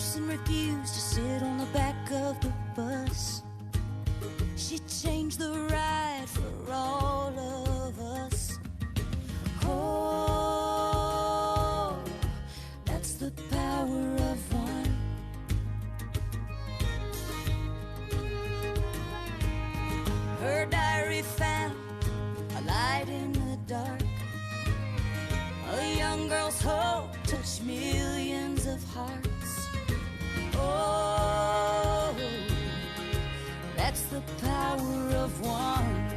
person refused to sit on the back of the bus. She changed the ride for all of us. Oh, that's the power of one. Her diary found a light in the dark. A young girl's hope touched millions of hearts. Oh, that's the power of one.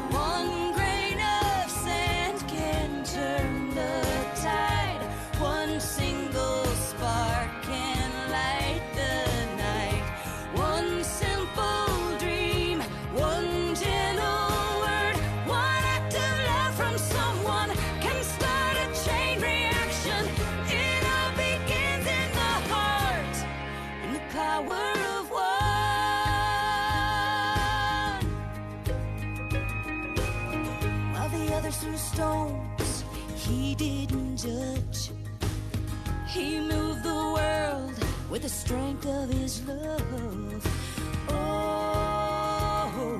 One grain of sand can turn the tide. One single spark can light the night. One simple dream, one gentle word, one act of love from someone can start a chain reaction. It all begins in the heart, and the power of one. While the others threw stones, he didn't judge. He moved the world with the strength of his love. Oh,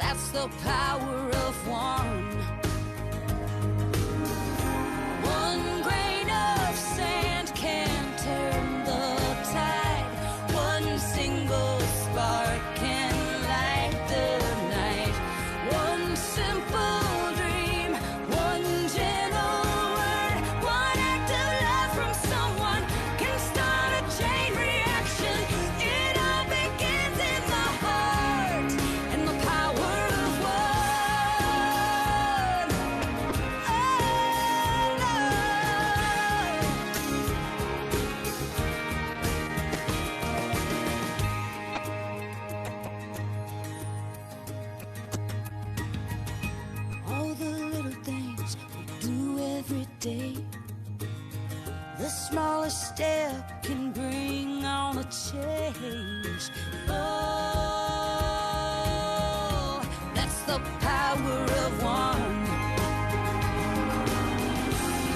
that's the power of one. One grain of sand can turn the tide. One single spark can light the night. One simple dream, one gentle word, one act of love from someone can start a chain reaction. It all begins in the heart, and the power of one. Oh, all the little things we do every day, the smallest step can bring on a change. Oh, that's the power of one.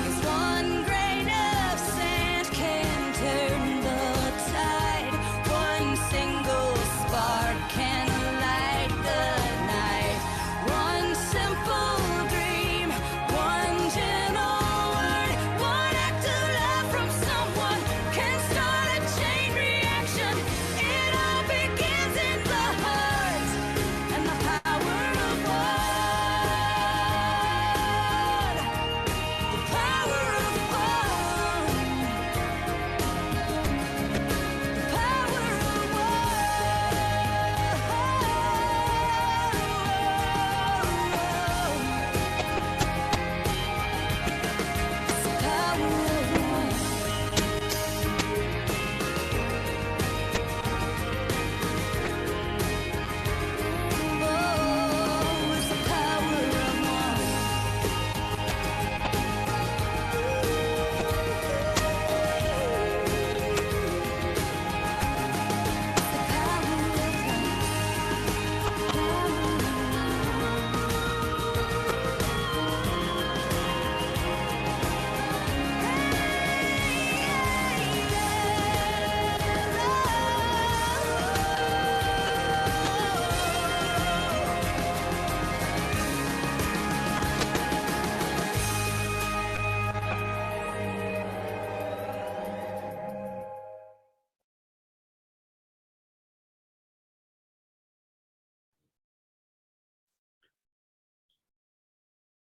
'Cause one grain of sand can turn the tide. One single spark can light the night. One simple dream, one gentle word, one act of love from someone can start a chain reaction. It all begins in the heart, and the power of one. The power of one. The power of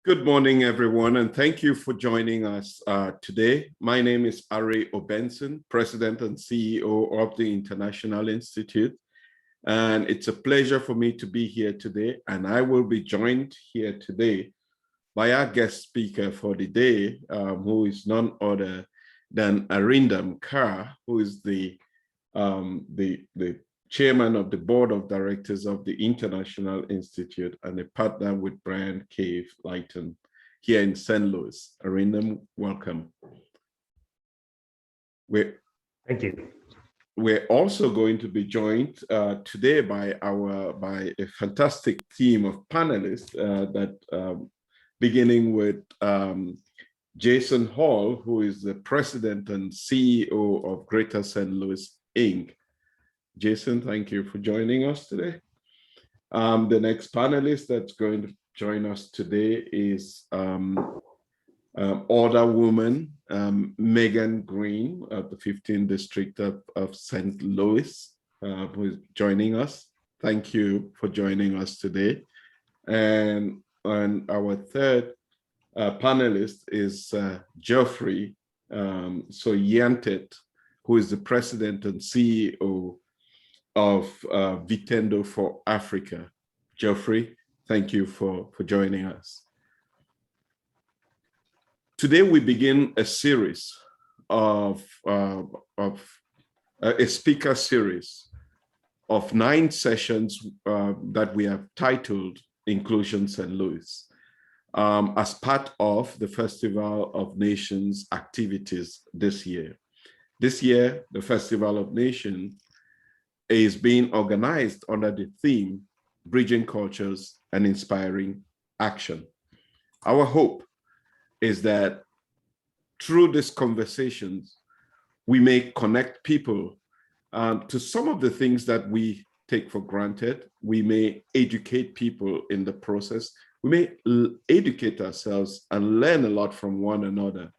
Good morning, everyone, and thank you for joining us today. My name is Ari Obenson, President and CEO of the International Institute, and it's a pleasure for me to be here today, and I will be joined here today by our guest speaker for the day, who is none other than Arindam Kar, who is the chairman of the board of directors of the International Institute and a partner with Brian Cave Lighton here in St. Louis. Arindam, welcome. Thank you. We're also going to be joined today by a fantastic team of panelists that beginning with Jason Hall, who is the president and CEO of Greater St. Louis, Inc. Jason, thank you for joining us today. The next panelist that's going to join us today is Alderwoman Megan Green of the 15th District of St. Louis, who is joining us. Thank you for joining us today. And our third panelist is Geoffrey Soyiantet, who is the president and CEO of Vitendo for Africa. Geoffrey, thank you for joining us. Today we begin a series of a speaker series of 9 sessions that we have titled Inclusion St. Louis, as part of the Festival of Nations activities this year. This year, the Festival of Nations is being organized under the theme, Bridging Cultures and Inspiring Action. Our hope is that through these conversations, we may connect people to some of the things that we take for granted. We may educate people in the process. We may educate ourselves and learn a lot from one another.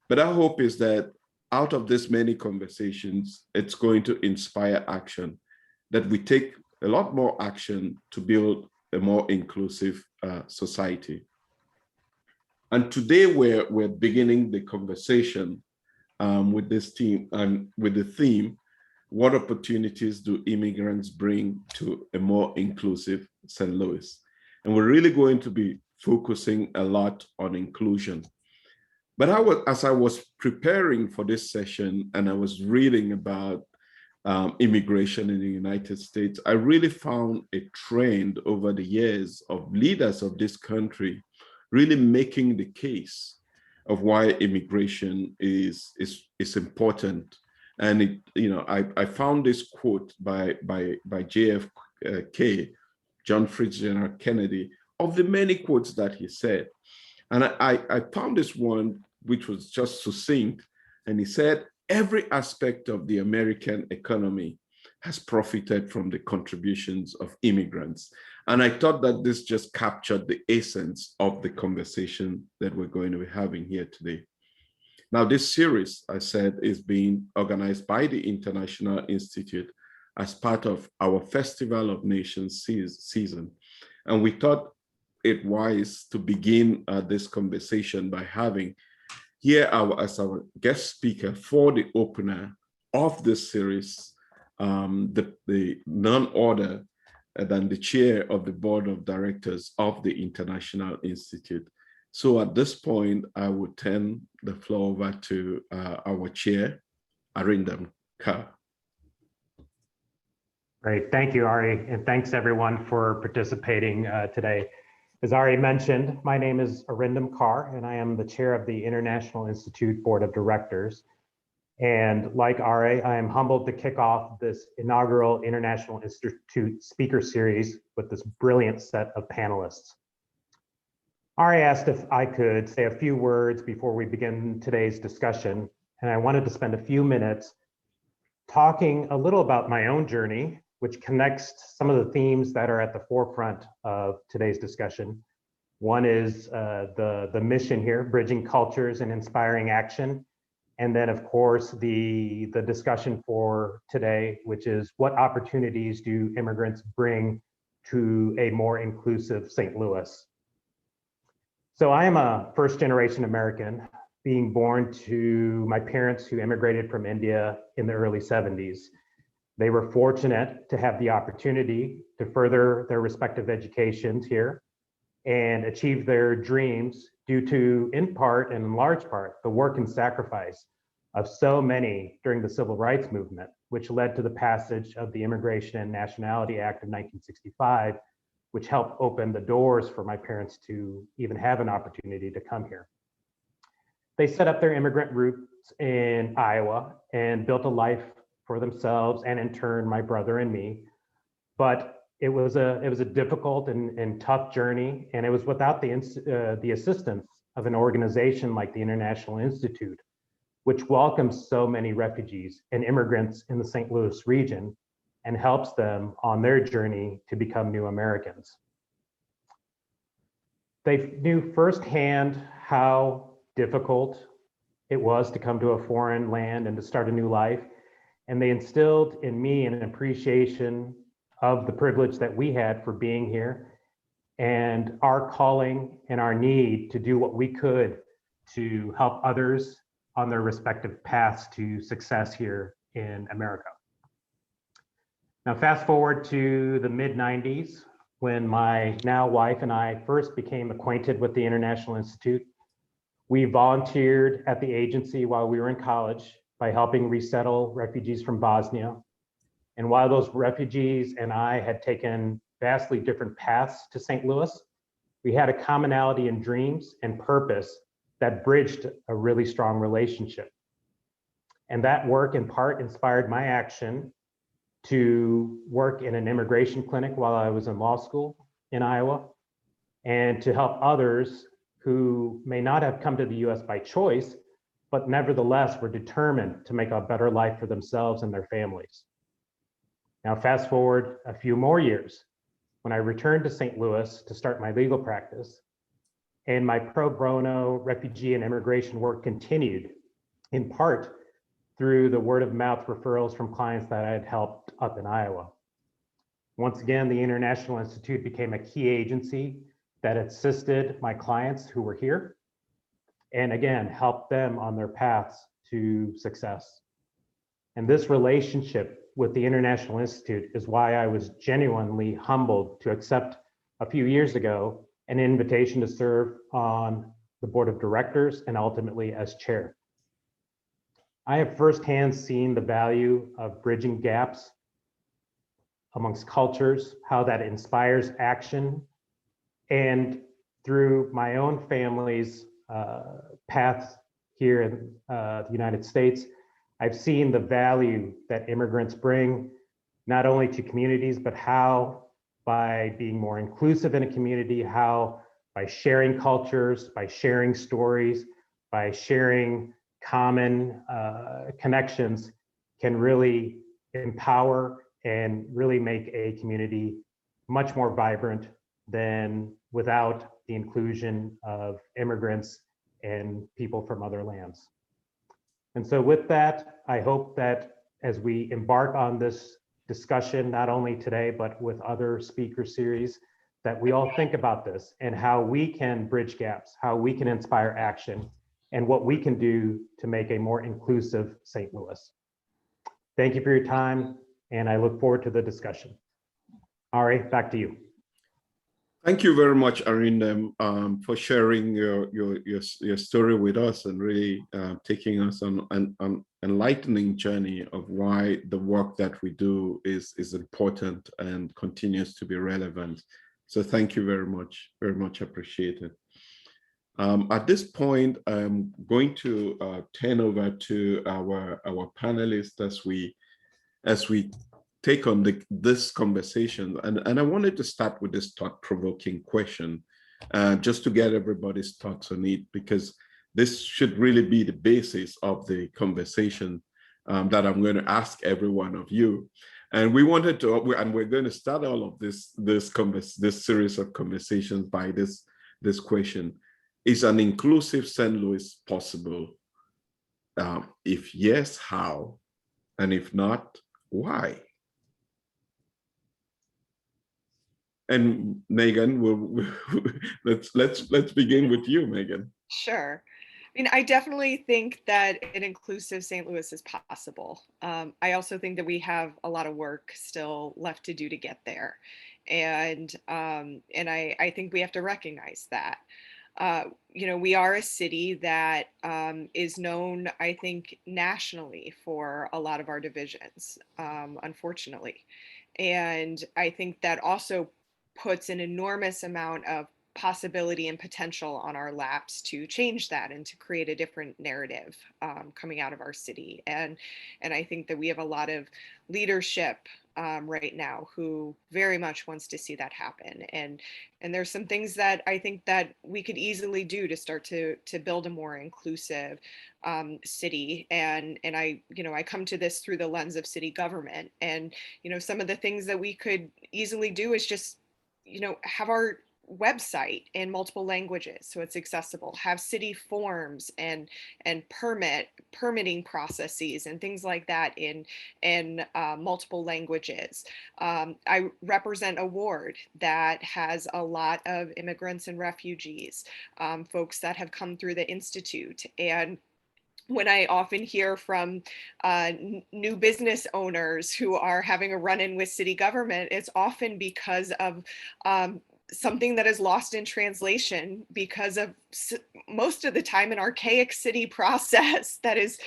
But our hope is that out of this many conversations, it's going to inspire action, that we take a lot more action to build a more inclusive society. And today we're beginning the conversation with this team and with the theme, what opportunities do immigrants bring to a more inclusive St. Louis? And we're really going to be focusing a lot on inclusion. But as I was preparing for this session and I was reading about immigration in the United States, I really found a trend over the years of leaders of this country really making the case of why immigration is important. And I found this quote by JFK, John Fitzgerald Kennedy, of the many quotes that he said. And I found this one which was just succinct. And he said, every aspect of the American economy has profited from the contributions of immigrants. And I thought that this just captured the essence of the conversation that we're going to be having here today. Now, this series, I said, is being organized by the International Institute as part of our Festival of Nations season. And we thought it wise to begin this conversation by having here as our guest speaker for the opener of this series, the none other than the chair of the board of directors of the International Institute. So at this point, I would turn the floor over to our chair, Arindam Kar. Great, thank you, Ari, and thanks everyone for participating today. As Ari mentioned, my name is Arindam Kar, and I am the chair of the International Institute Board of Directors. And like Ari, I am humbled to kick off this inaugural International Institute speaker series with this brilliant set of panelists. Ari asked if I could say a few words before we begin today's discussion, and I wanted to spend a few minutes talking a little about my own journey, which connects some of the themes that are at the forefront of today's discussion. One is the mission here, bridging cultures and inspiring action. And then of course, the discussion for today, which is what opportunities do immigrants bring to a more inclusive St. Louis? So I am a first generation American, being born to my parents who immigrated from India in the early 70s. They were fortunate to have the opportunity to further their respective educations here and achieve their dreams due to, in part and in large part, the work and sacrifice of so many during the Civil Rights Movement, which led to the passage of the Immigration and Nationality Act of 1965, which helped open the doors for my parents to even have an opportunity to come here. They set up their immigrant roots in Iowa and built a life for themselves and in turn my brother and me. But it was a difficult and tough journey, and it was without the assistance of an organization like the International Institute, which welcomes so many refugees and immigrants in the St. Louis region and helps them on their journey to become new Americans. They knew firsthand how difficult it was to come to a foreign land and to start a new life. And they instilled in me an appreciation of the privilege that we had for being here and our calling and our need to do what we could to help others on their respective paths to success here in America. Now, fast forward to the mid-90s, when my now wife and I first became acquainted with the International Institute. We volunteered at the agency while we were in college by helping resettle refugees from Bosnia. And while those refugees and I had taken vastly different paths to St. Louis, we had a commonality in dreams and purpose that bridged a really strong relationship. And that work in part inspired my action to work in an immigration clinic while I was in law school in Iowa, and to help others who may not have come to the US by choice, but nevertheless were determined to make a better life for themselves and their families. Now, fast forward a few more years, when I returned to St. Louis to start my legal practice, and my pro bono refugee and immigration work continued, in part through the word of mouth referrals from clients that I had helped up in Iowa. Once again, the International Institute became a key agency that assisted my clients who were here, and again, helped them on their paths to success. And this relationship with the International Institute is why I was genuinely humbled to accept a few years ago an invitation to serve on the board of directors and ultimately as chair. I have firsthand seen the value of bridging gaps amongst cultures, how that inspires action, and through my own family's path here in the United States, I've seen the value that immigrants bring, not only to communities, but how by being more inclusive in a community, how by sharing cultures, by sharing stories, by sharing common connections can really empower and really make a community much more vibrant than without the inclusion of immigrants and people from other lands. And so with that, I hope that as we embark on this discussion, not only today, but with other speaker series, that we all think about this and how we can bridge gaps, how we can inspire action, and what we can do to make a more inclusive St. Louis. Thank you for your time, and I look forward to the discussion. Ari, back to you. Thank you very much, Arindam, for sharing your story with us and really taking us on an enlightening journey of why the work that we do is important and continues to be relevant. So thank you very much appreciated. At this point, I'm going to turn over to our panelists as we take on this conversation. And I wanted to start with this thought-provoking question, just to get everybody's thoughts on it, because this should really be the basis of the conversation that I'm going to ask every one of you. And we wanted to, and we're going to start all of this series of conversations by this question: is an inclusive St. Louis possible? If yes, how? And if not, why? And Megan, let's begin with you, Megan. Sure. I mean, I definitely think that an inclusive St. Louis is possible. I also think that we have a lot of work still left to do to get there. And I think we have to recognize that. You know, we are a city that is known, I think, nationally for a lot of our divisions, unfortunately. And I think that also puts an enormous amount of possibility and potential on our laps to change that and to create a different narrative coming out of our city. And I think that we have a lot of leadership right now who very much wants to see that happen. And there's some things that I think that we could easily do to start to build a more inclusive city. And I come to this through the lens of city government. And, some of the things that we could easily do is just, have our website in multiple languages so it's accessible, have city forms and permitting processes and things like that in multiple languages. I represent a ward that has a lot of immigrants and refugees, folks that have come through the Institute. And when I often hear from new business owners who are having a run-in with city government, it's often because of something that is lost in translation because of most of the time an archaic city process that is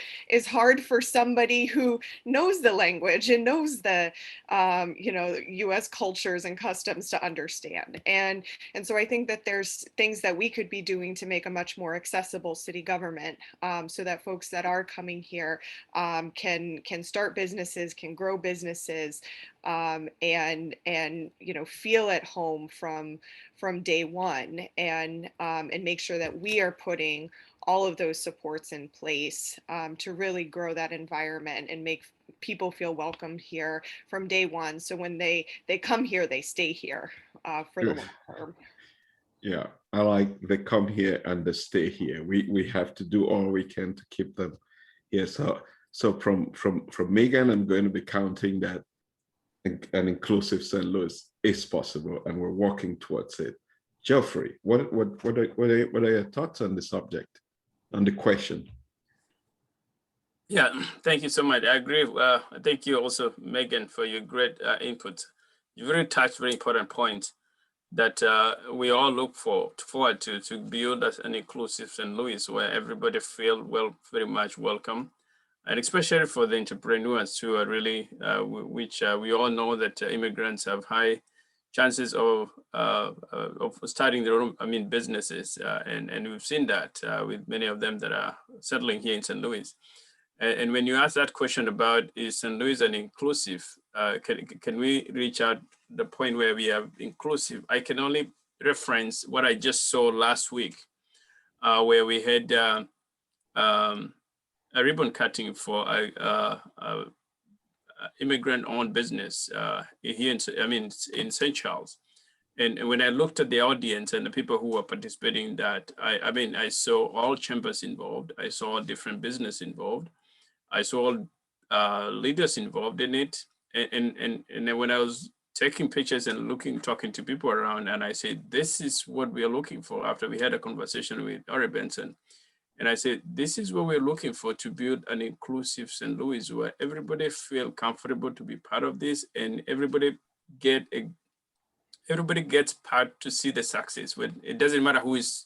hard for somebody who knows the language and knows the US cultures and customs to understand. And so I think that there's things that we could be doing to make a much more accessible city government, so that folks that are coming here can start businesses, can grow businesses, and feel at home from day one, and make sure that we are putting all of those supports in place to really grow that environment and make people feel welcomed here from day one. So when they come here, they stay here for the long term. Yeah, I like they come here and they stay here. We have to do all we can to keep them here. So from Megan, I'm going to be counting that an inclusive St. Louis is possible, and we're working towards it. Geoffrey, what are your thoughts on the subject, on the question? Yeah, thank you so much. I agree. Thank you also, Megan, for your great input. You really touched very important points that we all look forward to build an inclusive St. Louis where everybody feel very much welcome. And especially for the entrepreneurs who are really, which we all know that immigrants have high chances of starting their own, businesses. And we've seen that with many of them that are settling here in St. Louis. And when you ask that question about is St. Louis an inclusive, can we reach out the point where we are inclusive? I can only reference what I just saw last week, where we had a ribbon cutting for a immigrant-owned business here in St. Charles. And when I looked at the audience and the people who were participating in that, I saw all chambers involved. I saw different business involved. I saw leaders involved in it. And then when I was taking pictures and talking to people around, and I said, this is what we are looking for after we had a conversation with Ari Benson. And I said, this is what we're looking for to build an inclusive St. Louis where everybody feel comfortable to be part of this, and everybody gets part to see the success. When it doesn't matter who is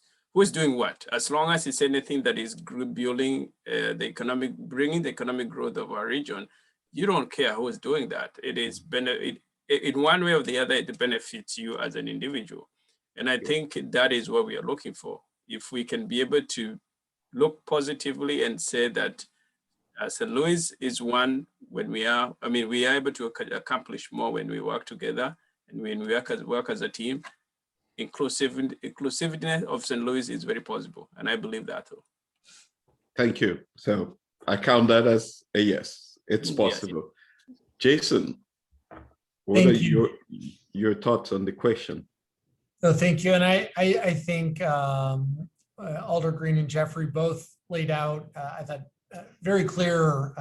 doing what, as long as it's anything that is building bringing the economic growth of our region, you don't care who is doing that. It is in one way or the other, it benefits you as an individual. And I think that is what we are looking for. If we can be able to look positively and say that St. Louis is one when we are able to accomplish more when we work together and when we work as a team. Inclusiveness of St. Louis is very possible, and I believe that too. Thank you. So I count that as a yes, it's possible. Yes. Jason, what are your thoughts on the question? No, thank you. And I think Alder Green and Geoffrey both laid out, I thought, very clear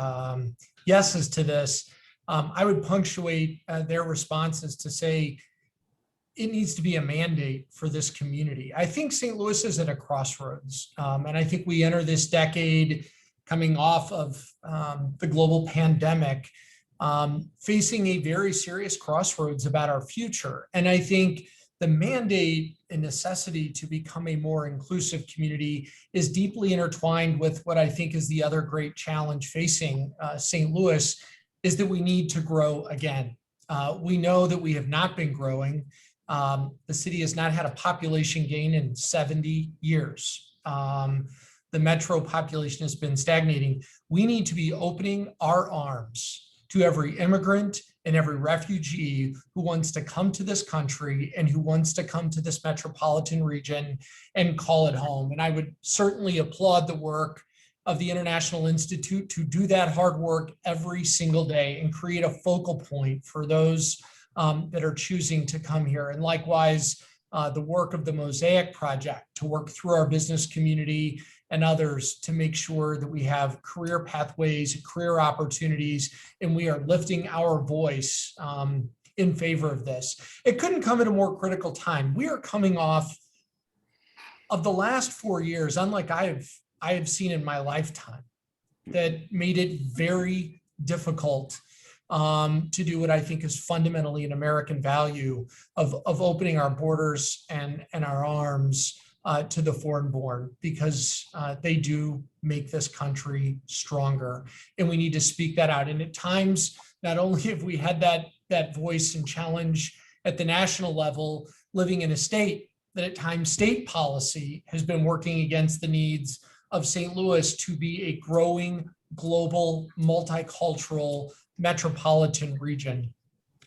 yeses to this. I would punctuate their responses to say it needs to be a mandate for this community. I think St. Louis is at a crossroads, and I think we enter this decade coming off of the global pandemic, facing a very serious crossroads about our future. And I think the mandate and necessity to become a more inclusive community is deeply intertwined with what I think is the other great challenge facing St. Louis, is that we need to grow again. We know that we have not been growing. The city has not had a population gain in 70 years. The metro population has been stagnating. We need to be opening our arms to every immigrant and every refugee who wants to come to this country and who wants to come to this metropolitan region and call it home. And I would certainly applaud the work of the International Institute to do that hard work every single day and create a focal point for those that are choosing to come here. And likewise, the work of the Mosaic Project to work through our business community and others to make sure that we have career pathways, career opportunities, and we are lifting our voice in favor of this. It couldn't come at a more critical time. We are coming off of the last 4 years, unlike I have seen in my lifetime, that made it very difficult to do what I think is fundamentally an American value of opening our borders and our arms to the foreign-born, because they do make this country stronger, and we need to speak that out. And at times, not only have we had that voice and challenge at the national level, living in a state that at times state policy has been working against the needs of St. Louis to be a growing global multicultural metropolitan region.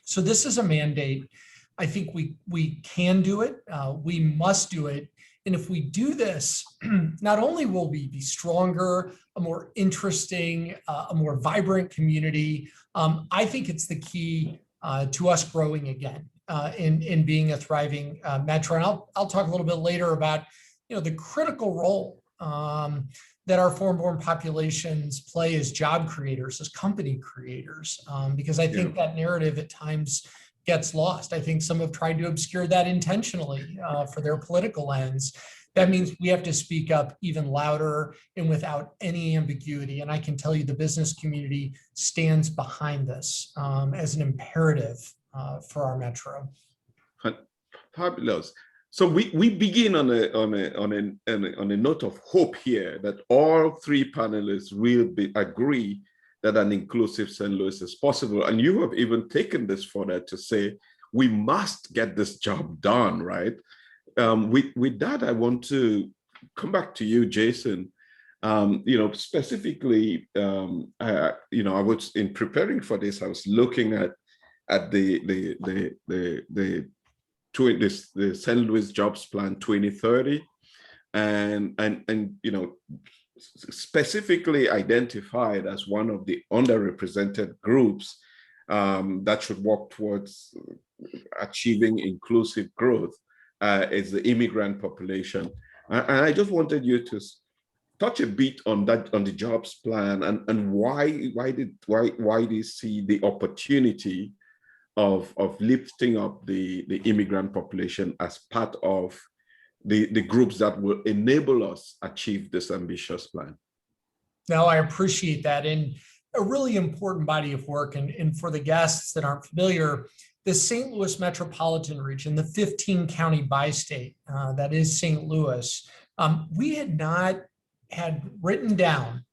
So this is a mandate. I think we can do it. We must do it. And if we do this, not only will we be stronger, a more interesting, a more vibrant community, I think it's the key to us growing again in being a thriving metro. And I'll talk a little bit later about the critical role that our foreign-born populations play as job creators, as company creators, because I think that narrative at times gets lost. I think some have tried to obscure that intentionally for their political ends. That means we have to speak up even louder and without any ambiguity. And I can tell you the business community stands behind this as an imperative for our metro. Fabulous. So we begin on a note of hope here that all three panelists will agree that an inclusive St. Louis is possible. And you have even taken this further to say, we must get this job done, right? With that, I want to come back to you, Jason. Specifically, I was in preparing for this, I was looking at the St. Louis Jobs Plan 2030, and specifically identified as one of the underrepresented groups that should work towards achieving inclusive growth is the immigrant population. And I just wanted you to touch a bit on that, on the jobs plan, and why do you see the opportunity of lifting up the immigrant population as part of the groups that will enable us achieve this ambitious plan? No, I appreciate that. And a really important body of work. And for the guests that aren't familiar, the St. Louis metropolitan region, the 15 county bi-state that is St. Louis, we had written down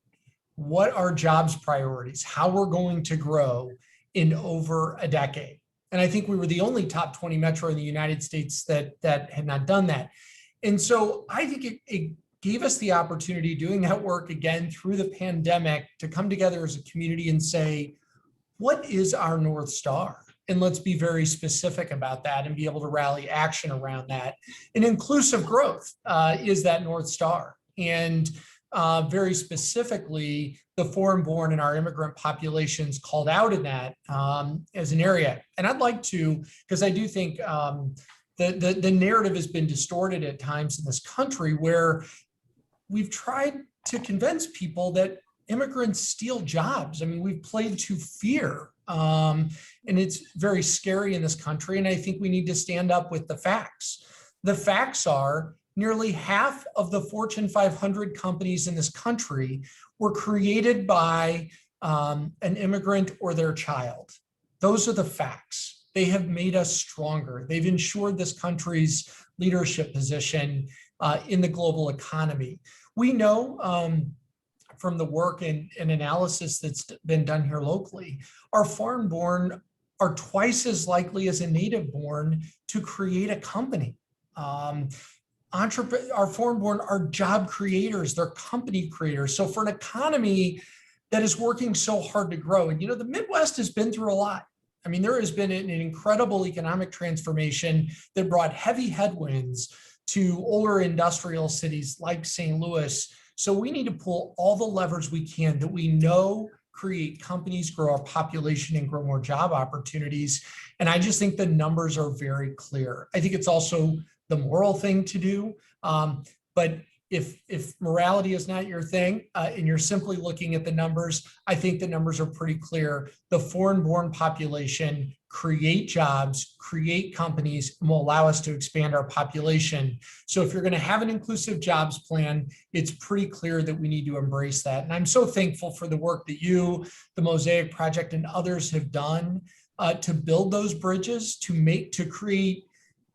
what our jobs priorities, how we're going to grow in over a decade. And I think we were the only top 20 metro in the United States that had not done that. And so I think it gave us the opportunity, doing that work again through the pandemic, to come together as a community and say, what is our North Star? And let's be very specific about that and be able to rally action around that. And inclusive growth is that North Star. And very specifically, the foreign-born and our immigrant populations called out in that as an area. And I'd like to, because I do think the narrative has been distorted at times in this country, where we've tried to convince people that immigrants steal jobs. I mean, we've played to fear, and it's very scary in this country. And I think we need to stand up with the facts. The facts are nearly half of the Fortune 500 companies in this country were created by an immigrant or their child. Those are the facts. They have made us stronger. They've ensured this country's leadership position in the global economy. We know from the work and analysis that's been done here locally, our foreign-born are twice as likely as a native born to create a company. Our foreign born are job creators, they're company creators. So for an economy that is working so hard to grow, and the Midwest has been through a lot. I mean, there has been an incredible economic transformation that brought heavy headwinds to older industrial cities like St. Louis. So we need to pull all the levers we can that we know create companies, grow our population, and grow more job opportunities. And I just think the numbers are very clear. I think it's also the moral thing to do. But if morality is not your thing and you're simply looking at the numbers, I think the numbers are pretty clear. The foreign-born population create jobs, create companies, and will allow us to expand our population. So if you're going to have an inclusive jobs plan, it's pretty clear that we need to embrace that. And I'm so thankful for the work that you, the Mosaic Project, and others have done to build those bridges, to create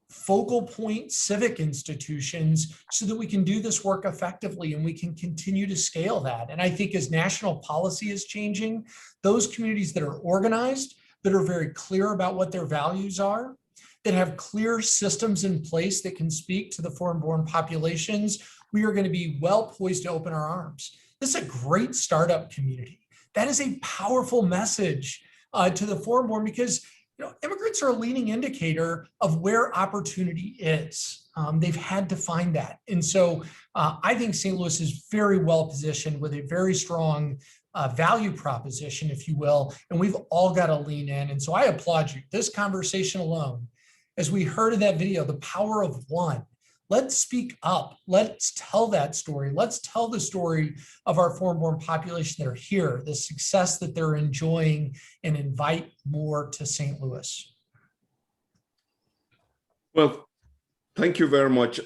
focal point civic institutions so that we can do this work effectively and we can continue to scale that. And I think as national policy is changing, those communities that are organized, that are very clear about what their values are, that have clear systems in place that can speak to the foreign-born populations, we are going to be well poised to open our arms. This is a great startup community. That is a powerful message to the foreign-born, because immigrants are a leading indicator of where opportunity is. They've had to find that. And so I think St. Louis is very well positioned with a very strong value proposition, if you will, and we've all got to lean in. And so I applaud you. This conversation alone, as we heard in that video, the power of one. Let's speak up. Let's tell that story. Let's tell the story of our foreign-born population that are here, the success that they're enjoying, and invite more to St. Louis. Well, thank you very much,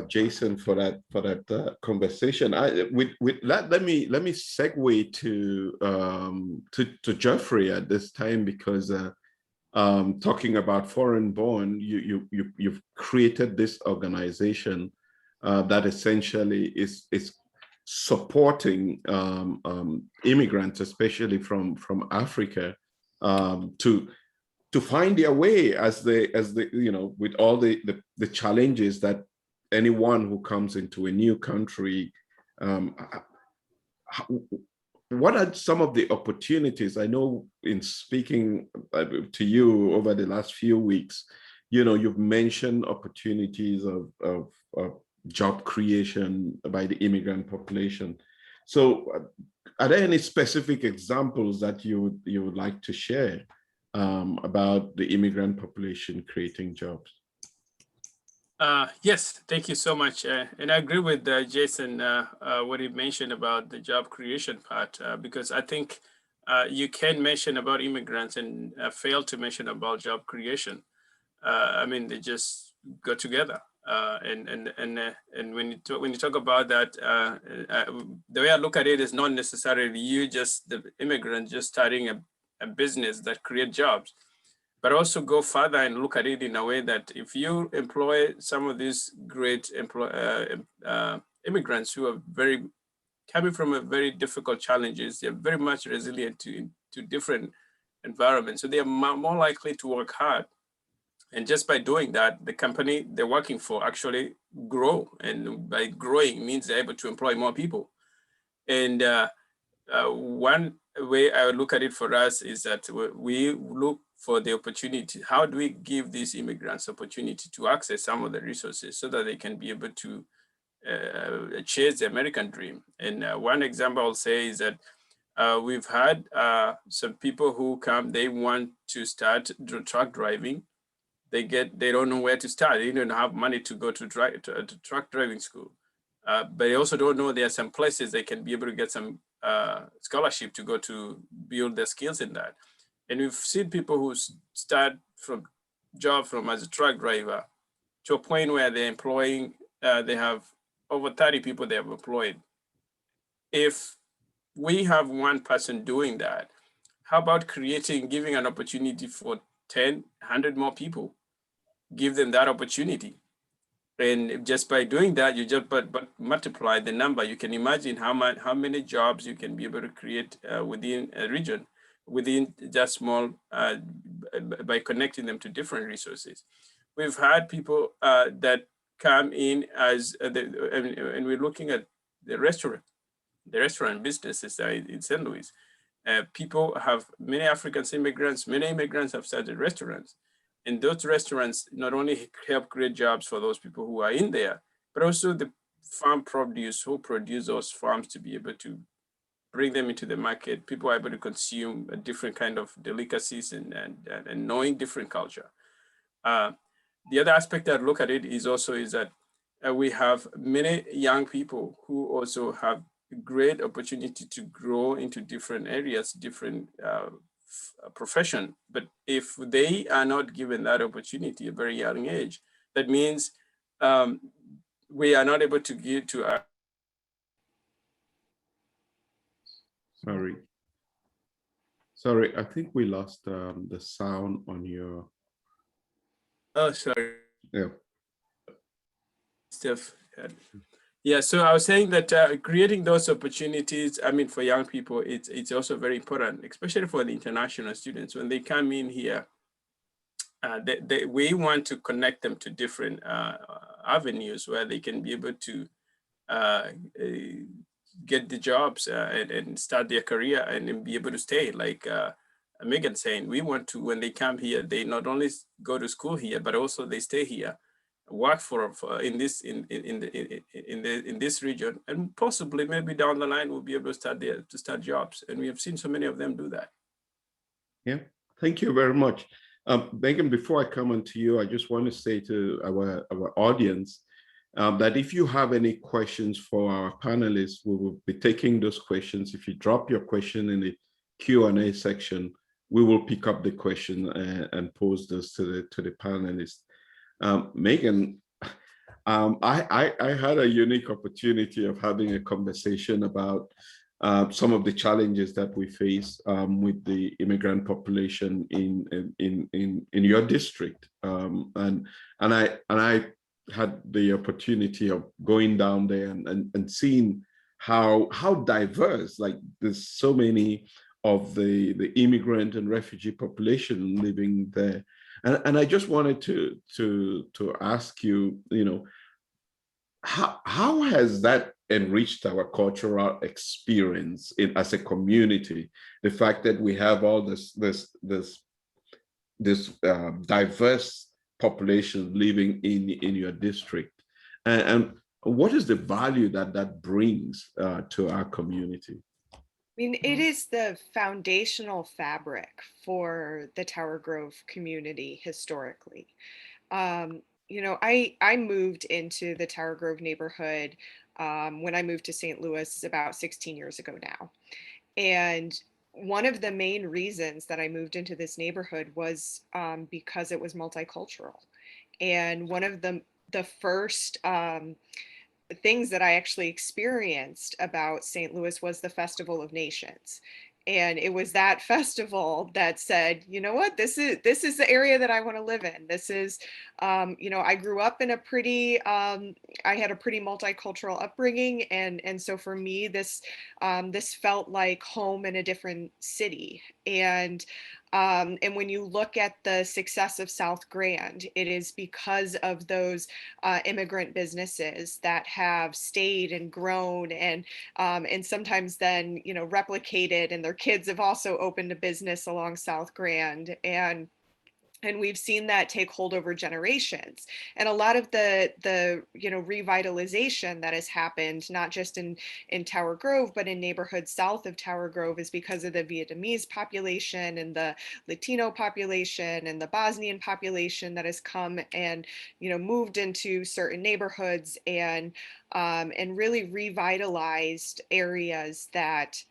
Jason, for that conversation. Let me segue to Geoffrey at this time, because talking about foreign-born, you've created this organization that essentially is supporting immigrants, especially from Africa, to find their way as they with all the challenges that anyone who comes into a new country. What are some of the opportunities? I know in speaking to you over the last few weeks, you've mentioned opportunities of job creation by the immigrant population. So are there any specific examples that you would like to share about the immigrant population creating jobs? Yes, thank you so much. And I agree with Jason, what he mentioned about the job creation part, because I think you can mention about immigrants and fail to mention about job creation. I mean, they just go together. And when you talk about that, the way I look at it is not necessarily the immigrant just starting a business that create jobs, but also go further and look at it in a way that if you employ some of these great immigrants who are coming from a very difficult challenges, they're very much resilient to different environments. So they are more likely to work hard. And just by doing that, the company they're working for actually grow. And by growing means they're able to employ more people. And one way I would look at it for us is that we look for the opportunity. How do we give these immigrants opportunity to access some of the resources so that they can be able to chase the American dream? And one example I'll say is that we've had some people who come, they want to start truck driving. They don't know where to start. They don't have money to go to truck driving school. But they also don't know there are some places they can be able to get some scholarship to go to build their skills in that. And we've seen people who start from as a truck driver to a point where they're employing, they have over 30 people they have employed. If we have one person doing that, how about giving an opportunity for 10, 100 more people? Give them that opportunity. And just by doing that, you just but multiply the number. You can imagine how many jobs you can be able to create within a region. within that small, by connecting them to different resources. We've had people that come in as, and we're looking at the restaurant businesses in St. Louis. People have, many African immigrants, many immigrants have started restaurants. And those restaurants not only help create jobs for those people who are in there, but also the farm produce, who produce those farms to be able to bring them into the market. People are able to consume a different kind of delicacies and knowing different culture. The other aspect that I look at it is that we have many young people who also have great opportunity to grow into different areas, different profession. But if they are not given that opportunity at a very young age, that means we are not able to give to our. Sorry, I think we lost the sound on your. Oh, sorry. Yeah. Stuff. Yeah, so I was saying that creating those opportunities, I mean, for young people, it's also very important, especially for the international students. When they come in here, we want to connect them to different avenues where they can be able to get the jobs and start their career and be able to stay. Like Megan saying, we want to, when they come here, they not only go to school here, but also they stay here, work for in this region, and possibly maybe down the line we'll be able to start jobs. And we have seen so many of them do that. Yeah, thank you very much. Megan, before I come on to you, I just want to say to our audience that if you have any questions for our panelists, we will be taking those questions. If you drop your question in the Q&A section, we will pick up the question and pose those to the panelists. Megan, I had a unique opportunity of having a conversation about some of the challenges that we face with the immigrant population in your district, and I had the opportunity of going down there and seeing how diverse, like there's so many of the immigrant and refugee population living there. And I just wanted to ask you, how has that enriched our cultural experience as a community? The fact that we have all this diverse population living in your district, and what is the value that brings to our community? I mean, it is the foundational fabric for the Tower Grove community historically. I moved into the Tower Grove neighborhood when I moved to St. Louis about 16 years ago now. And one of the main reasons that I moved into this neighborhood was because it was multicultural. And one of the first things that I actually experienced about St. Louis was the Festival of Nations. And it was that festival that said, you know what, this is the area that I want to live in. This is, I grew up in I had a pretty multicultural upbringing. And so for me, this felt like home in a different city. And when you look at the success of South Grand, it is because of those immigrant businesses that have stayed and grown and sometimes then, replicated, and their kids have also opened a business along South Grand. And we've seen that take hold over generations. And a lot of the revitalization that has happened, not just in Tower Grove, but in neighborhoods south of Tower Grove, is because of the Vietnamese population and the Latino population and the Bosnian population that has come and, moved into certain neighborhoods and really revitalized areas that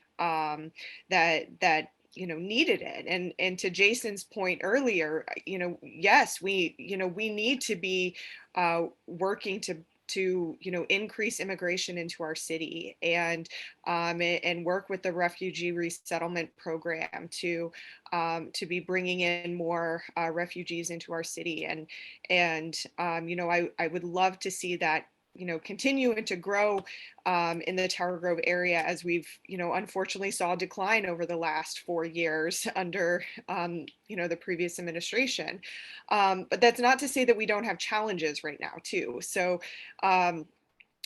needed it. And to Jason's point earlier, yes, we need to be working to increase immigration into our city and work with the refugee resettlement program to be bringing in more refugees into our city. And I would love to see that continuing to grow in the Tower Grove area, as we've, unfortunately saw a decline over the last 4 years under, the previous administration. But that's not to say that we don't have challenges right now too. So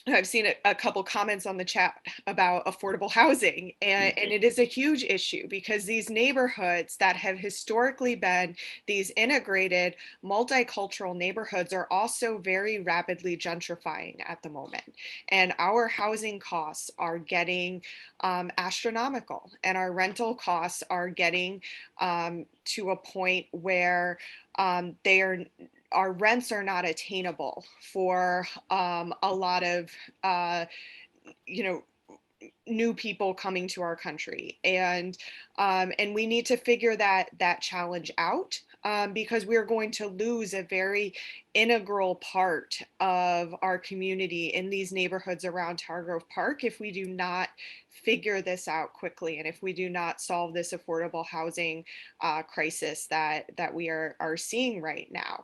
I've seen a couple comments on the chat about affordable housing, and it is a huge issue because these neighborhoods that have historically been these integrated multicultural neighborhoods are also very rapidly gentrifying at the moment. And our housing costs are getting astronomical, and our rental costs are getting to a point where our rents are not attainable for a lot of new people coming to our country, and we need to figure that challenge out, because we're going to lose a very integral part of our community in these neighborhoods around Tower Grove Park if we do not figure this out quickly, and if we do not solve this affordable housing crisis that we are seeing right now.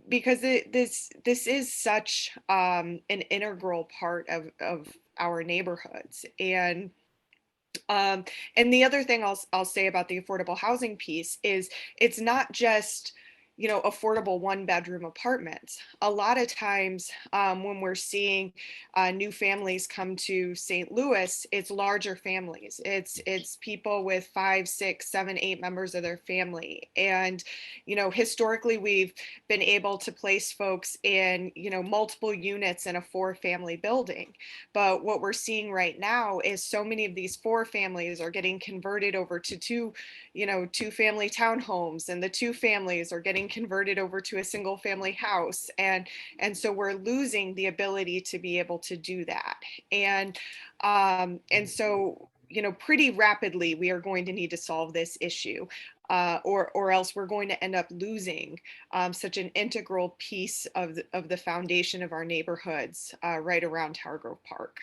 Because this is such an integral part of our neighborhoods. And the other thing I'll say about the affordable housing piece is it's not just affordable 1-bedroom apartments. A lot of times when we're seeing new families come to St. Louis, it's larger families. It's people with 5, 6, 7, 8 members of their family. And, historically, we've been able to place folks in, multiple units in a 4-family building. But what we're seeing right now is so many of these 4 families are getting converted over to 2-family townhomes, and the 2 families are getting converted over to a single family house, and so we're losing the ability to be able to do that, and so pretty rapidly we are going to need to solve this issue, or else we're going to end up losing such an integral piece of the foundation of our neighborhoods right around Tower Grove Park.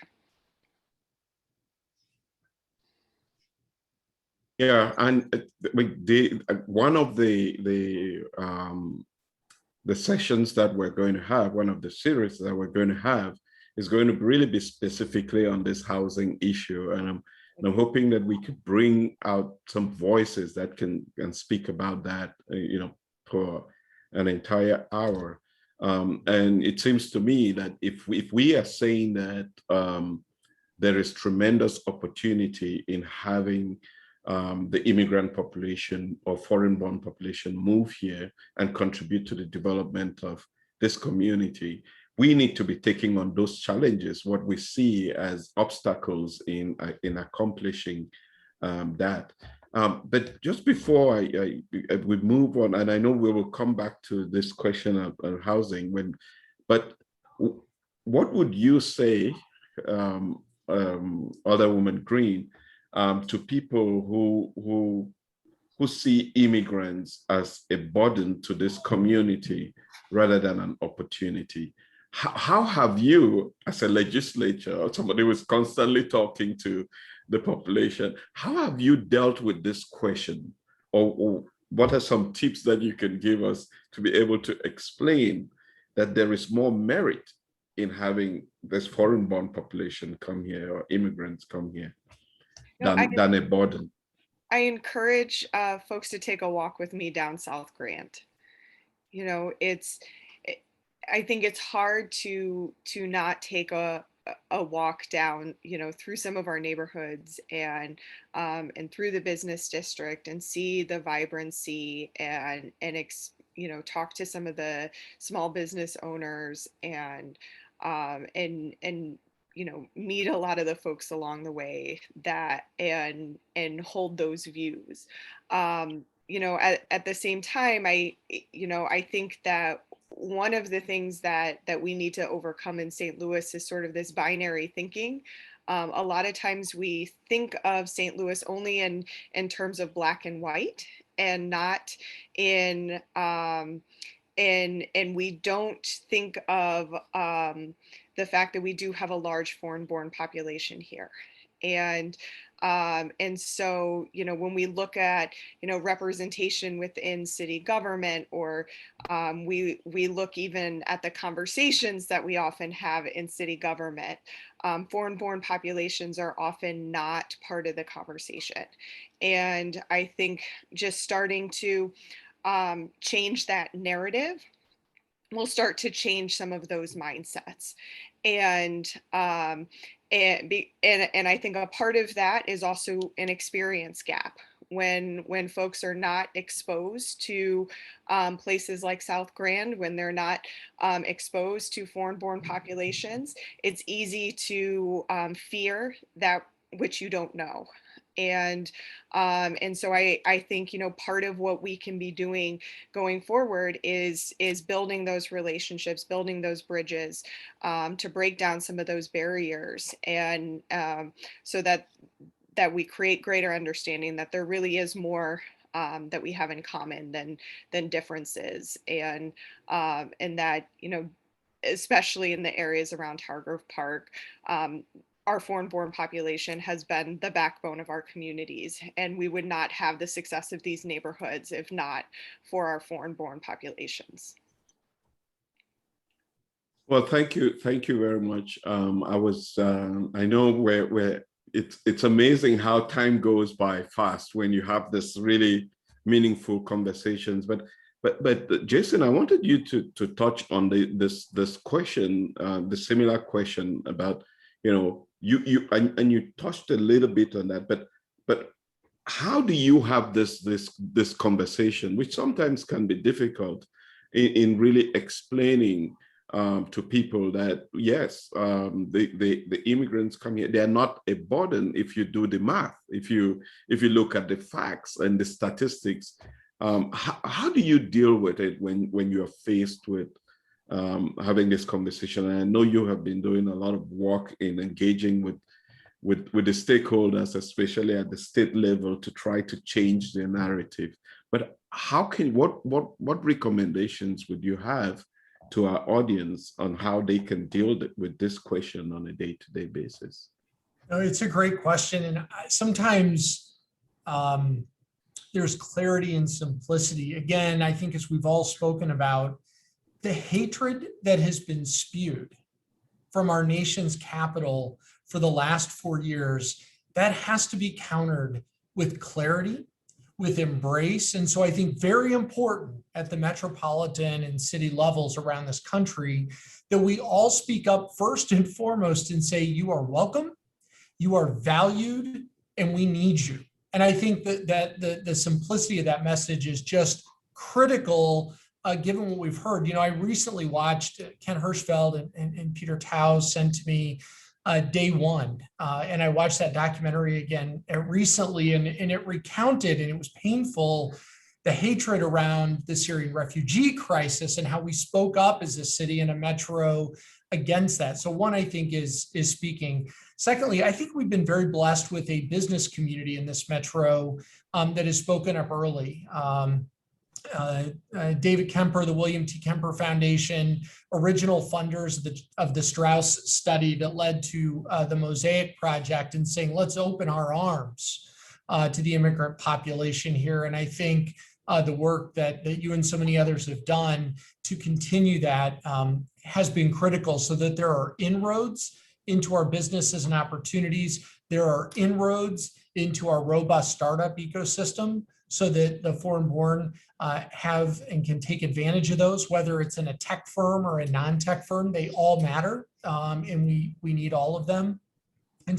Yeah, and one of the sessions that we're going to have, one of the series that we're going to have, is going to really be specifically on this housing issue, and I'm hoping that we could bring out some voices that can speak about that, for an entire hour. And it seems to me that if we are saying that there is tremendous opportunity in having the immigrant population or foreign-born population move here and contribute to the development of this community, we need to be taking on those challenges, what we see as obstacles in accomplishing that. But just before we move on, and I know we will come back to this question of housing, but what would you say, Alderwoman Green, to people who see immigrants as a burden to this community rather than an opportunity? How have you, as a legislature or somebody who is constantly talking to the population, how have you dealt with this question? Or what are some tips that you can give us to be able to explain that there is more merit in having this foreign-born population come here, or immigrants come here, than a burden? I encourage folks to take a walk with me down South Grant. I think it's hard to not take a walk down, through some of our neighborhoods and through the business district, and see the vibrancy and talk to some of the small business owners and meet a lot of the folks along the way and hold those views. At the same time, I think that one of the things that we need to overcome in St. Louis is sort of this binary thinking. A lot of times we think of St. Louis only in terms of black and white, and not in and we don't think of the fact that we do have a large foreign-born population here. And so, when we look at, representation within city government, or we look even at the conversations that we often have in city government, foreign-born populations are often not part of the conversation. And I think just starting to change that narrative will start to change some of those mindsets. And I think a part of that is also an experience gap. When folks are not exposed to places like South Grand, when they're not exposed to foreign-born populations, it's easy to fear that which you don't know. And so I think, part of what we can be doing going forward is building those relationships, building those bridges, to break down some of those barriers, and so that we create greater understanding that there really is more that we have in common than differences, and that, especially in the areas around Tower Grove Park, our foreign-born population has been the backbone of our communities, and we would not have the success of these neighborhoods if not for our foreign-born populations. Well, thank you very much. I know where it's amazing how time goes by fast when you have this really meaningful conversations. But Jason, I wanted you to touch on this question, the similar question about, you touched a little bit on that, but how do you have this conversation, which sometimes can be difficult in really explaining to people that yes, the immigrants come here, they're not a burden if you do the math, if you look at the facts and the statistics. How do you deal with it when you're faced with having this conversation? And I know you have been doing a lot of work in engaging with the stakeholders, especially at the state level, to try to change the narrative. But what recommendations would you have to our audience on how they can deal with this question on a day-to-day basis? No, it's a great question. And sometimes there's clarity and simplicity. Again, I think as we've all spoken about, the hatred that has been spewed from our nation's capital for the last 4 years, that has to be countered with clarity, with embrace. And so I think very important at the metropolitan and city levels around this country that we all speak up first and foremost and say, you are welcome, you are valued, and we need you. And I think that the simplicity of that message is just critical, given what we've heard. I recently watched Ken Hirschfeld and Peter Tao sent to me Day One, and I watched that documentary again recently, and it recounted, and it was painful, the hatred around the Syrian refugee crisis and how we spoke up as a city and a metro against that. So one, I think, is speaking. Secondly, I think we've been very blessed with a business community in this metro that has spoken up early. David Kemper, the William T. Kemper Foundation, original funders of the Strauss study that led to the Mosaic Project, and saying, let's open our arms to the immigrant population here. And I think the work that you and so many others have done to continue that has been critical, so that there are inroads into our businesses and opportunities. There are inroads into our robust startup ecosystem, so that the foreign-born have and can take advantage of those, whether it's in a tech firm or a non-tech firm. They all matter, and we need all of them. And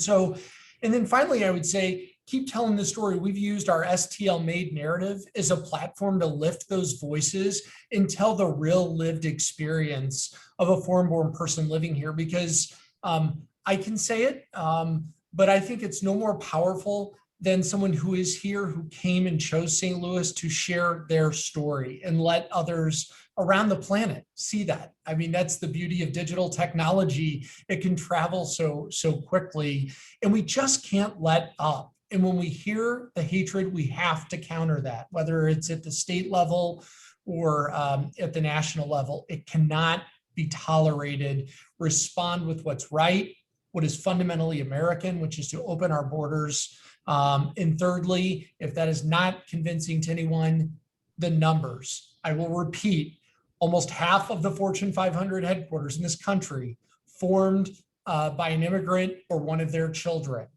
then finally, I would say, keep telling the story. We've used our STL Made narrative as a platform to lift those voices and tell the real lived experience of a foreign-born person living here, because I can say it, but I think it's no more powerful than someone who is here, who came and chose St. Louis to share their story and let others around the planet see that. I mean, that's the beauty of digital technology. It can travel so quickly, and we just can't let up. And when we hear the hatred, we have to counter that, whether it's at the state level or at the national level. It cannot be tolerated. Respond with what's right, what is fundamentally American, which is to open our borders. And thirdly, if that is not convincing to anyone, the numbers. I will repeat, almost half of the Fortune 500 headquarters in this country formed by an immigrant or one of their children.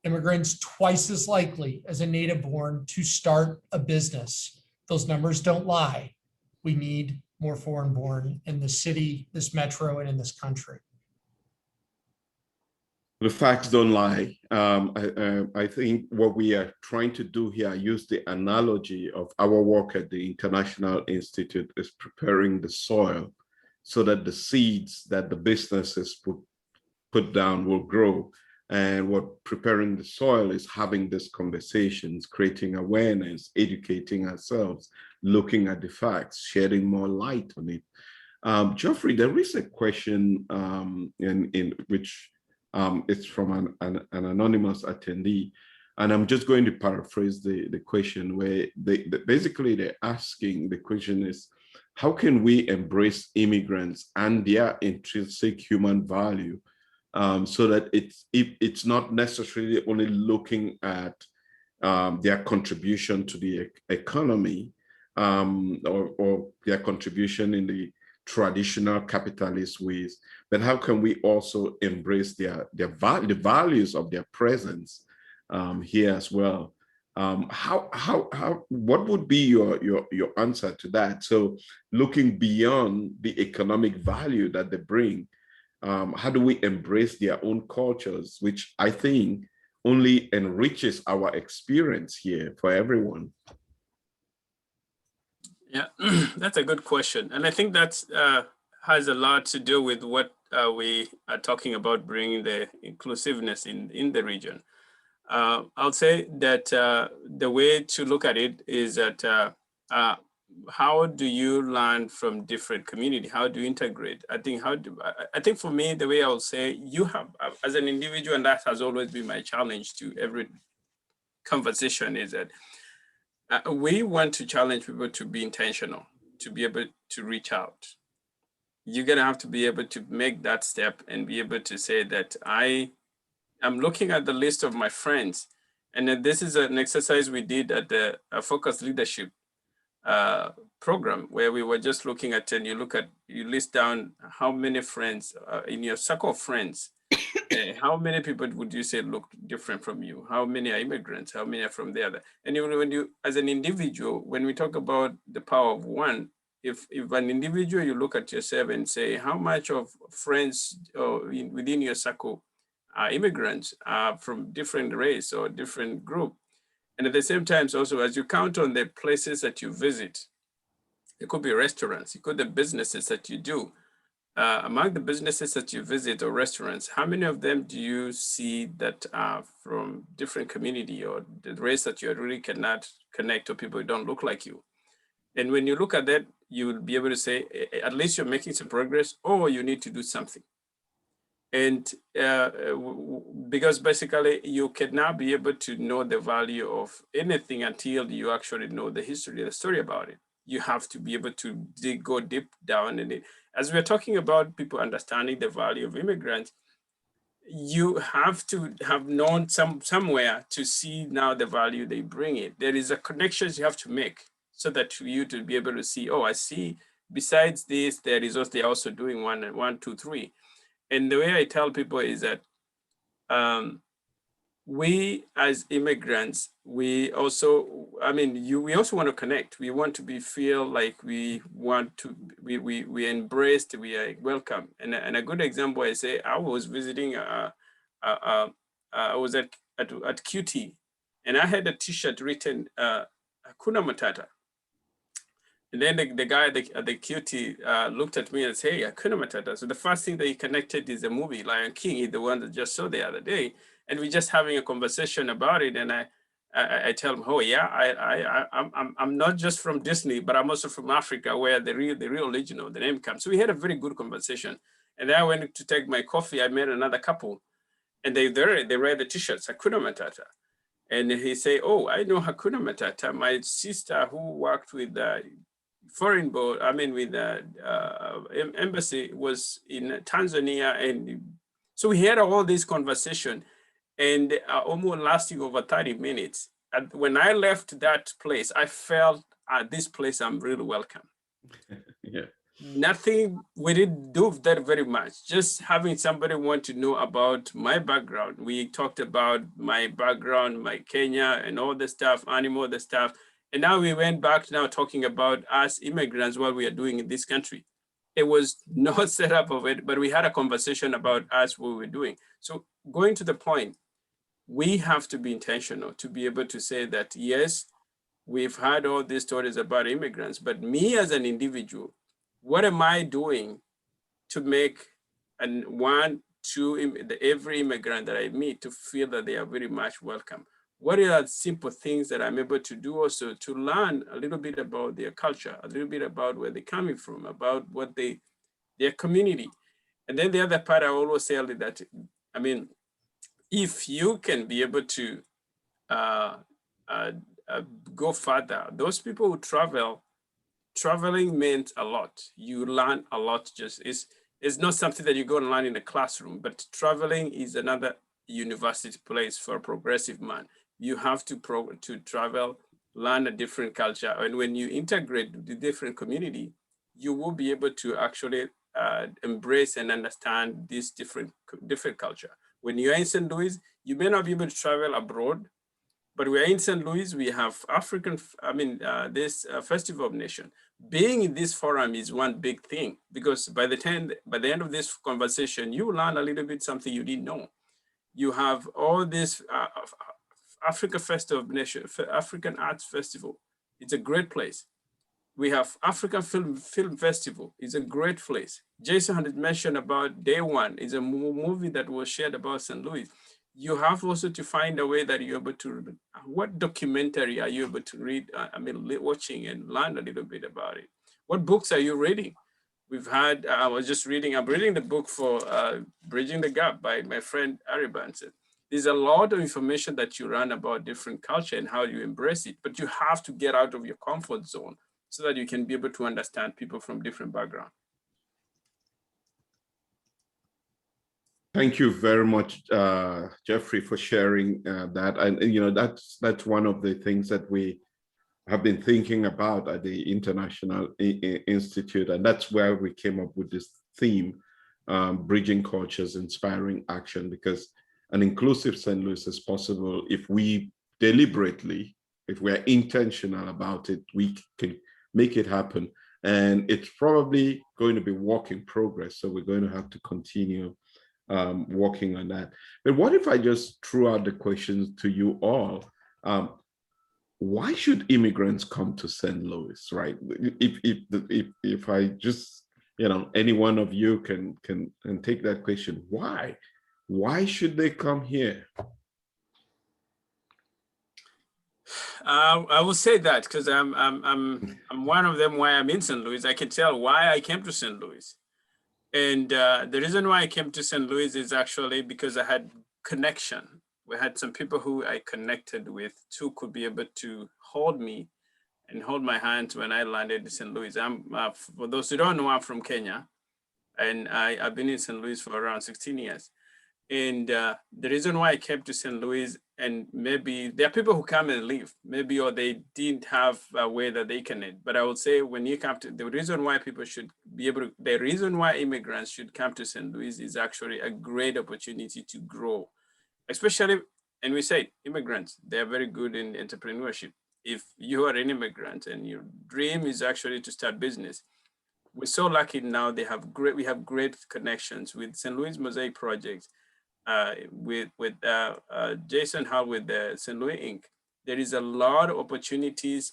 Immigrants twice as likely as a native born to start a business. Those numbers don't lie. We need more foreign born in the city, this metro, and in this country. The facts don't lie. I think what we are trying to do here, use the analogy of our work at the International Institute, is preparing the soil so that the seeds that the businesses put down will grow. And what preparing the soil is having these conversations, creating awareness, educating ourselves, looking at the facts, shedding more light on it. Geoffrey, there is a question in which it's from an anonymous attendee, and I'm just going to paraphrase the question where basically they're asking, the question is, how can we embrace immigrants and their intrinsic human value so that it's not necessarily only looking at their contribution to the economy or their contribution in the traditional capitalist ways, but how can we also embrace the values of their presence here as well? What would be your answer to that? So looking beyond the economic value that they bring, how do we embrace their own cultures, which I think only enriches our experience here for everyone? Yeah, that's a good question. And I think that has a lot to do with what we are talking about, bringing the inclusiveness in the region. I'll say that the way to look at it is that how do you learn from different community? How do you integrate? I think for me, the way I will say, you have, as an individual, and that has always been my challenge to every conversation, is that we want to challenge people to be intentional, to be able to reach out. You're gonna have to be able to make that step and be able to say that I'm looking at the list of my friends, and then this is an exercise we did at the Focus Leadership program, where we were just looking at, and you list down how many friends in your circle of friends. How many people would you say look different from you? How many are immigrants? How many are from the other? And even when you, as an individual, when we talk about the power of one, if an individual, you look at yourself and say, how much of friends within your circle are immigrants, from different race or different group? And at the same time, also, as you count on the places that you visit, it could be restaurants, it could be businesses that you do. Among the businesses that you visit or restaurants, how many of them do you see that are from different community or the race that you really cannot connect, or people who don't look like you? And when you look at that, you will be able to say, at least you're making some progress, or you need to do something. And because basically you cannot be able to know the value of anything until you actually know the history, the story about it. You have to be able to go deep down in it. As we're talking about people understanding the value of immigrants, you have to have known somewhere to see now the value they bring it. There is a connections you have to make so that for you to be able to see, oh, I see, besides this, there is also, they're also doing 1, 2, 3. And the way I tell people is that we as immigrants, we also, we also want to connect. We want to feel like we want to, we embraced, we are welcome. And a good example, I say, I was visiting, I was at QT, and I had a t-shirt written, Hakuna Matata. And then the guy at the QT looked at me and said, hey, Hakuna Matata. So the first thing that he connected is the movie Lion King, is the one that just saw the other day. And we're just having a conversation about it. And I tell him, oh yeah, I'm not just from Disney, but I'm also from Africa, where the real origin of the name comes. So we had a very good conversation. And then I went to take my coffee. I met another couple, and they read the t-shirts, Hakuna Matata. And he say, oh, I know Hakuna Matata. My sister who worked with foreign board, with the embassy, was in Tanzania, and So we had all this conversation and almost lasting over 30 minutes. And when I left that place, I felt at this place, I'm really welcome. Yeah. Nothing, we didn't do that very much. Just having somebody want to know about my background. We talked about my background, my Kenya and all the stuff, animal, the stuff. And now we went back now talking about us immigrants, what we are doing in this country. It was not set up of it, but we had a conversation about us, what we're doing. So going to the point, we have to be intentional to be able to say that, yes, we've had all these stories about immigrants, but me as an individual, what am I doing to make every immigrant that I meet to feel that they are very much welcome? What are the simple things that I'm able to do also to learn a little bit about their culture, a little bit about where they're coming from, about what their community. And then the other part I always say that, I mean, if you can be able to go further, those people who traveling meant a lot. You learn a lot. It's not something that you go and learn in a classroom, but traveling is another university place for a progressive man. You have to travel, learn a different culture. And when you integrate the different community, you will be able to actually embrace and understand this different culture. When you're in St. Louis, you may not be able to travel abroad, but we're in St. Louis, we have this Festival of Nations. Being in this forum is one big thing, because by the end of this conversation, you learn a little bit something you didn't know. You have all this Africa Festival of Nations, African Arts Festival. It's a great place. We have African Film Festival. It's a great place. Jason had mentioned about Day One. It's a movie that was shared about St. Louis. You have also to find a way that you're able to, what documentary are you able to read, watching and learn a little bit about it? What books are you reading? We've had, I'm reading the book for Bridging the Gap by my friend Arindam. There's a lot of information that you learn about different culture and how you embrace it, but you have to get out of your comfort zone so that you can be able to understand people from different backgrounds. Thank you very much, Geoffrey, for sharing that. And that's one of the things that we have been thinking about at the International Institute, and that's where we came up with this theme, bridging cultures, inspiring action, because an inclusive St. Louis is possible if we deliberately, if we're intentional about it, we can make it happen. And it's probably going to be work in progress, so we're going to have to continue working on that. But what if I just threw out the questions to you all? Why should immigrants come to St. Louis, right? If I just, any one of you can take that question. Why should they come here? I will say that because I'm one of them. Why I'm in St. Louis, I can tell why I came to St. Louis. And the reason why I came to St. Louis is actually because I had connection. We had some people who I connected with who could be able to hold me and hold my hands when I landed in St. Louis. For those who don't know, I'm from Kenya, and I've been in St. Louis for around 16 years. And the reason why I came to St. Louis, and maybe there are people who come and leave, maybe, or they didn't have a way that they connect. But I would say when you come to, the reason why people should be able to, the reason why immigrants should come to St. Louis is actually a great opportunity to grow, especially, and we say immigrants, they're very good in entrepreneurship. If you are an immigrant and your dream is actually to start business, we're so lucky now. We have great connections with St. Louis Mosaic Project, with Jason Hall with the St. Louis Inc. There is a lot of opportunities,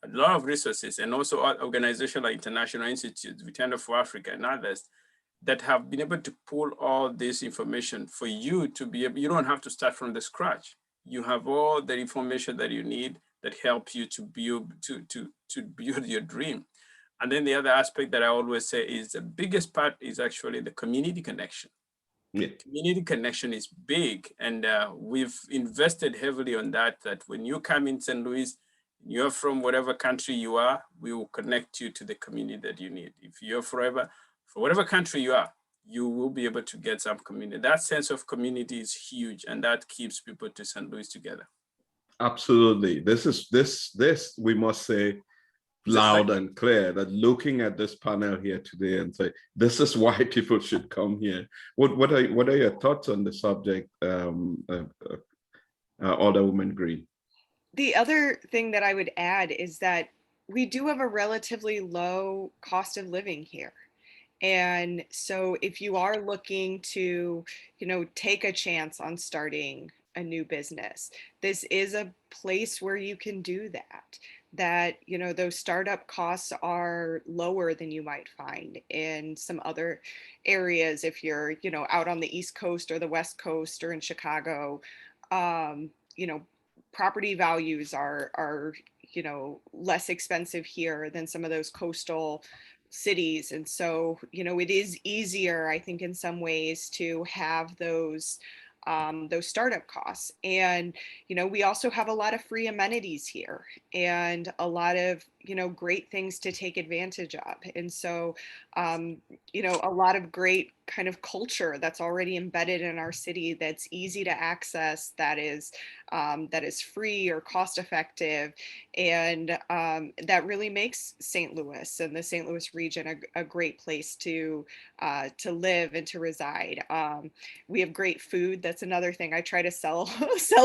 a lot of resources, and also organizations like International Institute, Vitendo for Africa, and others that have been able to pull all this information for you to be able, you don't have to start from the scratch. You have all the information that you need that help you to build your dream. And then the other aspect that I always say is the biggest part is actually the community connection. Yeah. Community connection is big, and we've invested heavily on that, that when you come in St. Louis, you're from whatever country you are, we will connect you to the community that you need. If you're for whatever country you are, you will be able to get some community. That sense of community is huge, and that keeps people to St. Louis together. Absolutely. This we must say loud and clear, that looking at this panel here today and say, this is why people should come here. What are your thoughts on the subject, Alderwoman Green? The other thing that I would add is that we do have a relatively low cost of living here. And so if you are looking to, take a chance on starting a new business, this is a place where you can do that, those startup costs are lower than you might find in some other areas. If you're, out on the East Coast or the West Coast or in Chicago, property values are less expensive here than some of those coastal cities. And so, it is easier, I think, in some ways to have those startup costs. And, we also have a lot of free amenities here and a lot of, great things to take advantage of. And so, a lot of great kind of culture that's already embedded in our city that's easy to access, that is free or cost effective. And that really makes St. Louis and the St. Louis region a great place to live and to reside. We have great food. That's another thing I try to sell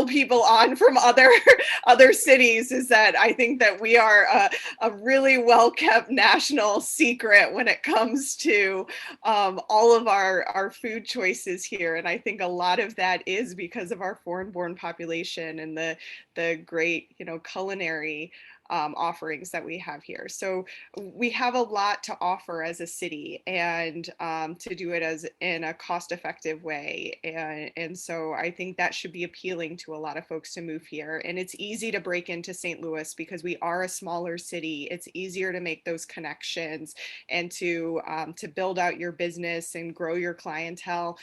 people on from other cities, is that I think that we are a really well-kept national secret when it comes to all of our food choices here. And I think a lot of that is because of our foreign-born population and the great, culinary offerings that we have here. So we have a lot to offer as a city, and to do it in a cost-effective way. And so I think that should be appealing to a lot of folks to move here. And it's easy to break into St. Louis because we are a smaller city. It's easier to make those connections and to build out your business and grow your clientele,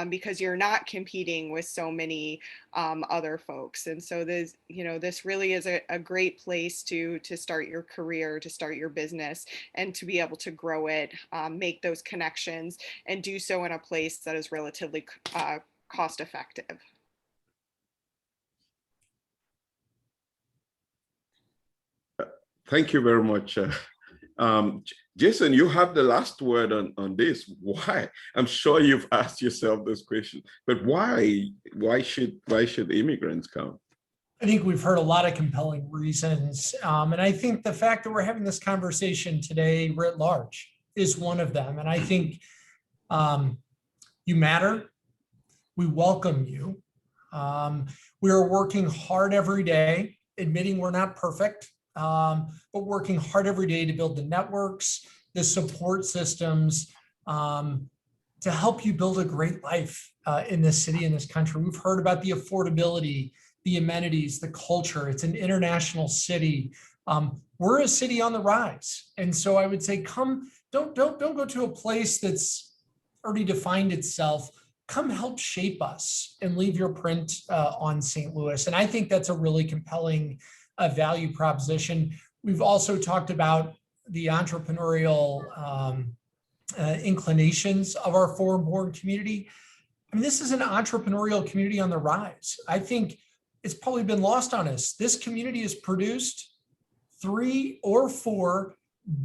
because you're not competing with so many other folks. And so this really is a great place to start your career, to start your business, and to be able to grow it, make those connections, and do so in a place that is relatively cost effective. Thank you very much. Jason, you have the last word on this. Why? I'm sure you've asked yourself this question, but why should immigrants come? I think we've heard a lot of compelling reasons. And I think the fact that we're having this conversation today writ large is one of them. And I think you matter. We welcome you. We are working hard every day, admitting we're not perfect, but working hard every day to build the networks, the support systems, to help you build a great life in this city, in this country. We've heard about the affordability, the amenities, the culture. It's an international city. We're a city on the rise. And so I would say, don't go to a place that's already defined itself. Come help shape us and leave your print on St. Louis. And I think that's a really compelling value proposition. We've also talked about the entrepreneurial inclinations of our foreign-born community. I mean, this is an entrepreneurial community on the rise. I think it's probably been lost on us. This community has produced 3 or 4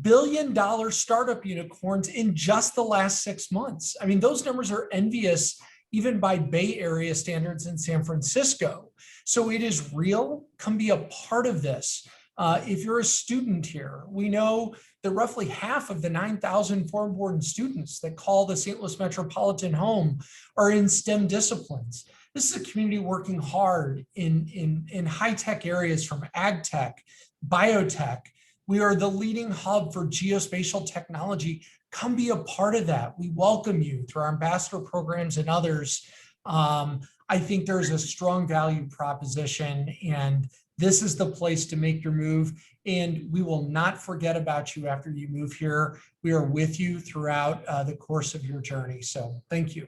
billion-dollar startup unicorns in just the last 6 months. I mean, those numbers are envious even by Bay Area standards in San Francisco. So it is real. Come be a part of this. If you're a student here, we know that roughly half of the 9,000 foreign-born students that call the St. Louis Metropolitan home are in STEM disciplines. This is a community working hard in high-tech areas from ag tech, biotech. We are the leading hub for geospatial technology. Come be a part of that. We welcome you through our ambassador programs and others. I think there's a strong value proposition, and this is the place to make your move. And we will not forget about you after you move here. We are with you throughout the course of your journey. So thank you.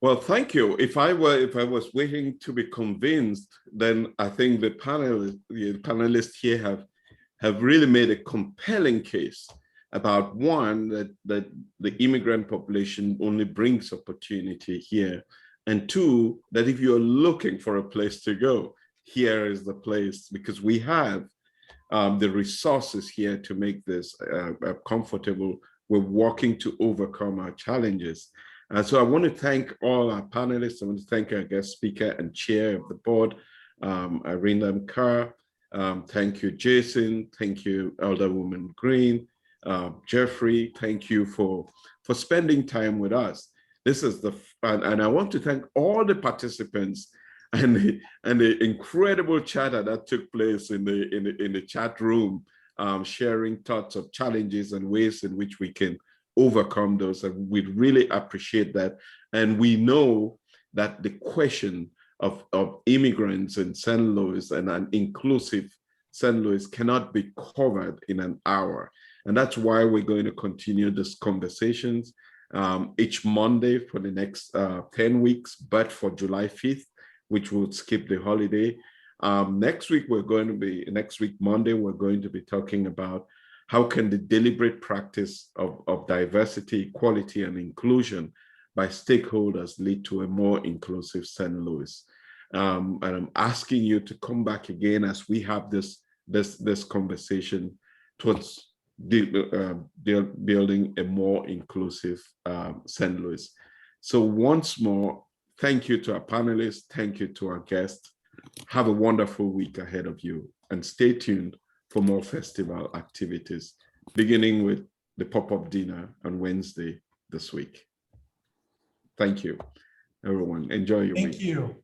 Well, thank you. If I was waiting to be convinced, then I think the panelists here have really made a compelling case about one, that the immigrant population only brings opportunity here, and two, that if you're looking for a place to go, here is the place, because we have the resources here to make this comfortable. We're working to overcome our challenges. And so I want to thank all our panelists. I want to thank our guest speaker and chair of the board, Arindam Kar. Thank you, Jason. Thank you, Alderwoman Green. Geoffrey, thank you for spending time with us. This is and I want to thank all the participants and the incredible chatter that took place in the chat room, sharing thoughts of challenges and ways in which we can overcome those. And we really appreciate that. And we know that the question of immigrants in St. Louis and an inclusive St. Louis cannot be covered in an hour. And that's why we're going to continue these conversations each Monday for the next 10 weeks, but for July 5th, which will skip the holiday. Next week, Monday, we're going to be talking about how can the deliberate practice of diversity, equality, and inclusion by stakeholders lead to a more inclusive St. Louis. And I'm asking you to come back again as we have this conversation towards building a more inclusive St. Louis. So once more, thank you to our panelists. Thank you to our guests. Have a wonderful week ahead of you, and stay tuned for more festival activities, beginning with the pop-up dinner on Wednesday this week. Thank you, everyone. Enjoy your week. Thank you.